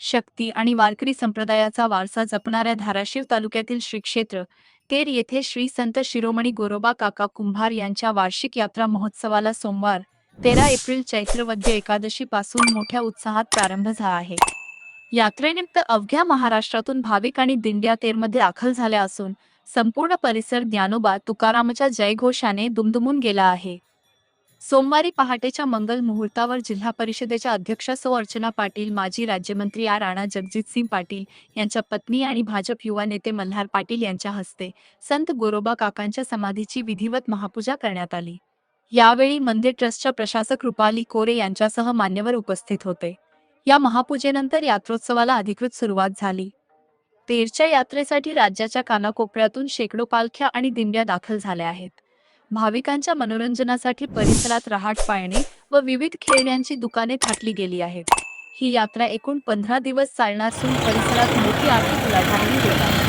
शक्ती आणि वारकरी संप्रदायाचा वारसा जपणाऱ्या धाराशिव तालुक्यातील श्री क्षेत्र तेर येथे श्री संत शिरोमणी गोरोबा काका कुंभार यांच्या वार्षिक यात्रा महोत्सवाला सोमवार 13 एप्रिल चैत्रवद्य एकादशी पासून मोठ्या उत्साहात प्रारंभ झाला आहे। यात्रेनिमित्त अवघ्या महाराष्ट्रातून भाविक आणि दिंड्या तेरमध्ये दाखल झाल्या असून संपूर्ण परिसर ज्ञानोबा तुकारामच्या जयघोषाने दुमदुमून गेला आहे। सोमवारी पहाटेच्या मंगल मुहूर्तावर जिल्हा परिषदेच्या अध्यक्षा सौ अर्चना पाटील, माजी राज्यमंत्री राणा जगजितसिंह पाटील यांच्या पत्नी आणि भाजप युवा नेते मल्हार पाटील यांच्या हस्ते संत गोरोबा काकांच्या समाधीची विधिवत महापूजा करण्यात आली। यावेळी मंदिर ट्रस्टच्या प्रशासक रुपाली कोरे यांच्यासह मान्यवर उपस्थित होते। या महापूजेनंतर यात्रोत्सवाला अधिकृत सुरुवात झाली। तेरच्या यात्रेसाठी राज्याच्या कानाकोपऱ्यातून शेकडो पालख्या आणि दिंड्या दाखल झाल्या आहेत। भाविकांच्या मनोरंजनासाठी परिसरात रहाट पाळणे व विविध खेळण्यांची दुकाने थाटली गेली आहेत। ही यात्रा एकूण 15 दिवस चालणार असून परिसरात मोठी आर्थिक उलाढालही होणार आहे।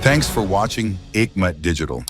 Thanks for watching Ekmat Digital.